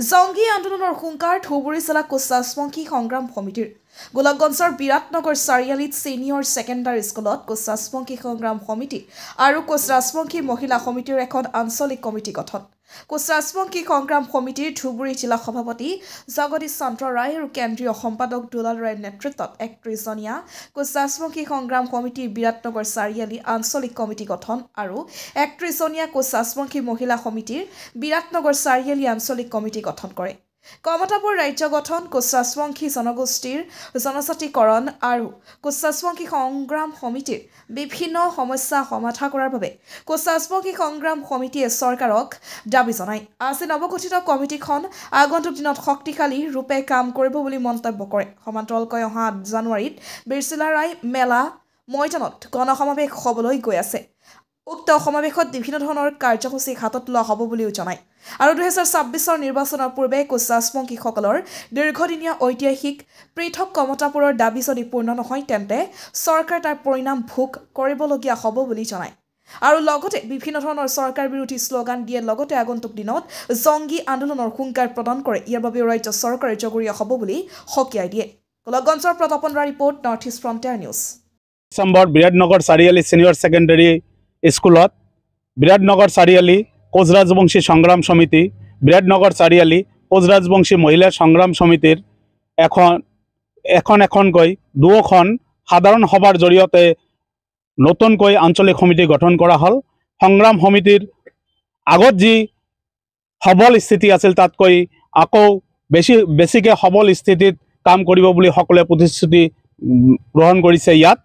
জংগী আন্দোলনৰ হুংকাৰ ধুবুৰী জিলা কোচাছপন্থী সংগ্ৰাম সমিতিৰ গোলাপগঞ্জৰ বিৰাটনগৰ চাৰিআলিত ছিনিয়ৰ ছেকেণ্ডাৰী স্কুলত কোচাছপন্থী সংগ্ৰাম সমিতি আৰু কোচাছপন্থী মহিলা সমিতিৰ এখন আঞ্চলিক কমিটি গঠন। কোচাছপন্থী সংগ্ৰাম সমিতিৰ ধুবুৰী জিলা সভাপতি জগদীশ চন্দ্ৰ ৰায় আৰু কেন্দ্ৰীয় সম্পাদক দুলাল ৰায়ৰ নেতৃত্বত ৩১জনীয়া কোচাছপন্থী সংগ্ৰাম সমিতিৰ বিৰাটনগৰ চাৰিআলি আঞ্চলিক কমিটি গঠন আৰু ৩১জনীয়া কোচাছপন্থী মহিলা সমিতিৰ বিৰাটনগৰ চাৰিআলি আঞ্চলিক কমিটি গঠন কৰে। কমতাপুৰ ৰাজ্য গঠন, কোচাছপন্থী জনগোষ্ঠীৰ জনজাতিকৰণ আৰু কোচাছপন্থী সংগ্ৰাম সমিতিৰ বিভিন্ন সমস্যা সমাধান কৰাৰ বাবে কোচাছপন্থী সংগ্ৰাম সমিতিয়ে চৰকাৰক দাবী জনায়। আজি নৱগঠিত কমিটিখন আগন্তুক দিনত শক্তিশালী ৰূপে কাম কৰিব বুলি মন্তব্য কৰে। সমান্তৰালকৈ অহা জানুৱাৰীত বিৰচিলাৰাই মেলা ময়দানত গণসমাৱেশ হ'বলৈ গৈ আছে। উক্ত সমাৱেশত বিভিন্ন ধৰণৰ কাৰ্যসূচী হাতত লোৱা হ'ব বুলিও জনায়। আৰু ২০২৬ নিৰ্বাচনৰ পূৰ্বে কোচাছপন্থীসকলৰ দীৰ্ঘদিনীয়া ঐতিহাসিক পৃথক কমতাপুৰৰ দাবী যদি পূৰ্ণ নহয় তেন্তে চৰকাৰ তাৰ পৰিণাম ভোগ কৰিবলগীয়া হ'ব বুলি জনায়। আৰু লগতে বিভিন্ন ধৰণৰ চৰকাৰ বিৰোধী শ্লোগান দিয়ে। লগতে আগন্তুক দিনত জংগী আন্দোলনৰ হুংকাৰ প্ৰদান কৰে। ইয়াৰ বাবে ৰাজ্য চৰকাৰে জগৰীয়া হ'ব বুলি সকীয়াই দিয়ে। গোলাপগঞ্জৰ প্ৰতাপন report, North East Frontier News. ডিচেম্বৰত বিৰাটনগৰ চাৰিআলি ছিনিয়ৰ ছেকেণ্ডাৰী স্কুলত বিৰাটনগৰ চাৰিআলি কোচ ৰাজবংশী সংগ্ৰাম সমিতি, বিৰাটনগৰ চাৰিআলি কোচ ৰাজবংশী মহিলা সংগ্ৰাম সমিতিৰ এখনকৈ দুখন সাধাৰণ সভাৰ জৰিয়তে নতুনকৈ আঞ্চলিক সমিতি গঠন কৰা হ'ল। সংগ্ৰাম সমিতিৰ আগত যি সবল স্থিতি আছিল তাতকৈ আকৌ বেছিকৈ সবল স্থিতিত কাম কৰিব বুলি সকলোৱে প্ৰতিশ্ৰুতি গ্ৰহণ কৰিছে ইয়াত।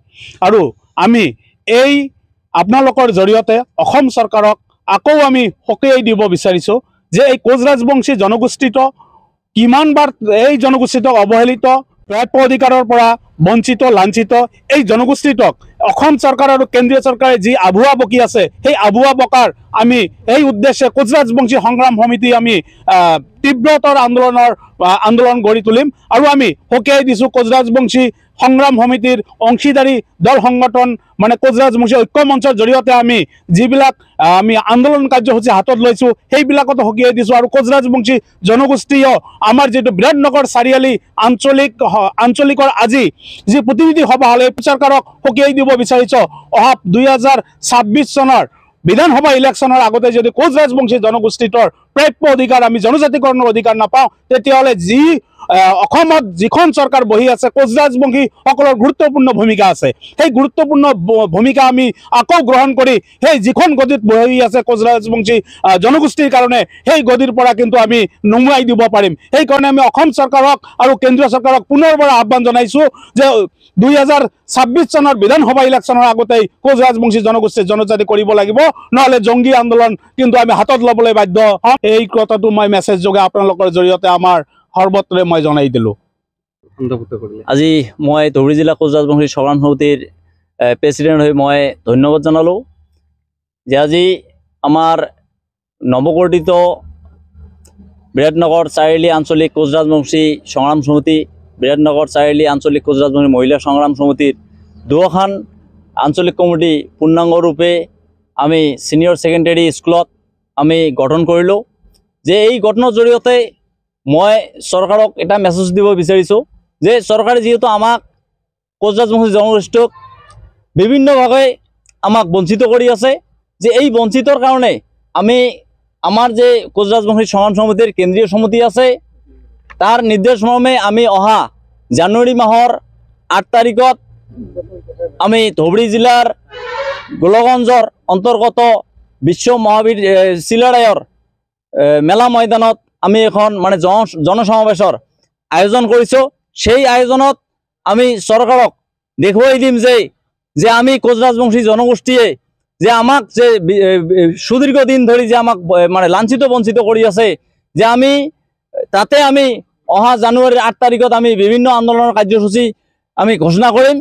আৰু আমি এই আপোনালোকৰ জৰিয়তে অসম চৰকাৰক আকৌ আমি সকীয়াই দিব বিচাৰিছোঁ যে এই কোচ ৰাজবংশী জনগোষ্ঠীত কিমানবাৰ এই জনগোষ্ঠীটোক অৱহেলিত, প্ৰাপ্য অধিকাৰৰ পৰা বঞ্চিত লাঞ্ছিত এই জনগোষ্ঠীটোক অসম চৰকাৰ আৰু কেন্দ্ৰীয় চৰকাৰে যি আভুৱা বকি আছে, সেই আভুৱা বকাৰ আমি এই উদ্দেশ্যে কোচ ৰাজবংশী সংগ্ৰাম সমিতি আমি তীব্ৰতৰ আন্দোলন গঢ়ি তুলিম। আৰু আমি সকীয়াই দিছোঁ কোচ ৰাজবংশী সংগ্ৰাম সমিতিৰ অংশীদাৰী দল সংগঠন মানে কোচ ৰাজবংশী ঐক্য মঞ্চৰ জৰিয়তে আমি যিবিলাক আমি আন্দোলন কাৰ্যসূচী হাতত লৈছোঁ সেইবিলাকতো সকীয়াই দিছোঁ। আৰু কোচ ৰাজবংশী জনগোষ্ঠীয় আমাৰ যিটো বিৰাটনগৰ চাৰিআলি আঞ্চলিকৰ আজি যি প্ৰতিনিধি সভা হ'ল এই চৰকাৰক সকীয়াই দিব বিচাৰিছোঁ। অহা ২০২৬ চনৰ বিধানসভা ইলেকশ্যনৰ আগতে যদি কোচ ৰাজবংশী জনগোষ্ঠীটোৰ প্ৰাপ্য অধিকাৰ আমি জনজাতিকৰণৰ অধিকাৰ নাপাওঁ তেতিয়াহ'লে যি অসমত যিখন চৰকাৰ বহি আছে কোচ ৰাজবংশীসকলৰ গুৰুত্বপূৰ্ণ ভূমিকা আছে। সেই গুৰুত্বপূৰ্ণ ভূমিকা আমি আকৌ গ্ৰহণ কৰি সেই যিখন গদিত বহি আছে কোচ ৰাজবংশী জনগোষ্ঠীৰ কাৰণে সেই গদিৰ পৰা কিন্তু আমি নমুৱাই দিব পাৰিম। সেইকাৰণে আমি অসম চৰকাৰক আৰু কেন্দ্ৰীয় চৰকাৰক পুনৰবাৰ আহ্বান জনাইছোঁ যে ২০২৬ চনৰ বিধানসভা ইলেকশ্যনৰ আগতেই কোচ ৰাজবংশী জনগোষ্ঠী জনজাতি কৰিব লাগিব, নহ'লে জংগী আন্দোলন কিন্তু আমি হাতত ল'বলৈ বাধ্য হ'ম। এই কথাটো মই মেছেজ যোগে আপোনালোকৰ জৰিয়তে আমাৰ সৰ্বত্ৰে মই জনাই দিলোঁ। আজি মই ধুবুৰী জিলা কোচ ৰাজবংশী সংগ্ৰাম সমিতিৰ প্ৰেচিডেণ্ট হৈ মই ধন্যবাদ জনালোঁ যে আজি আমাৰ নৱগঠিত বিৰাটনগৰ চাৰিআলি আঞ্চলিক কোচ ৰাজবংশী সংগ্ৰাম সমিতি, বিৰাটনগৰ চাৰিআলি আঞ্চলিক কোচ ৰাজবংশী মহিলা সংগ্ৰাম সমিতিৰ দুখন আঞ্চলিক কমিটি পূৰ্ণাংগৰূপে আমি ছিনিয়ৰ ছেকেণ্ডাৰী স্কুলত আমি গঠন কৰিলোঁ। যে এই গঠনৰ জৰিয়তে মই চৰকাৰক এটা মেছেজ দিব বিচাৰিছোঁ যে চৰকাৰে যিহেতু আমাক কোচ ৰাজবংশী জনগোষ্ঠীক বিভিন্নভাৱে আমাক বঞ্চিত কৰি আছে, যে এই বঞ্চিতৰ কাৰণে আমি আমাৰ যে কোচ ৰাজবংশী সংগ্ৰাম সমিতিৰ কেন্দ্ৰীয় সমিতি আছে তাৰ নিৰ্দেশ মৰ্মে আমি অহা জানুৱাৰী মাহৰ ৮ তাৰিখত আমি ধুবুৰী জিলাৰ গোলাপগঞ্জৰ অন্তৰ্গত বিশ্ব মহাবীৰ চিলাৰায়ৰ মেলা ময়দানত আমি এখন মানে জনসমাৱেশৰ আয়োজন কৰিছোঁ। সেই আয়োজনত আমি চৰকাৰক দেখুৱাই দিম যে আমি কোচ ৰাজবংশী জনগোষ্ঠীয়ে যে আমাক যে সুদীৰ্ঘ দিন ধৰি যে আমাক মানে লাঞ্ছিত বঞ্চিত কৰি আছে, যে আমি তাতে আমি অহা জানুৱাৰীৰ ৮ তাৰিখত আমি বিভিন্ন আন্দোলনৰ কাৰ্যসূচী আমি ঘোষণা কৰিম।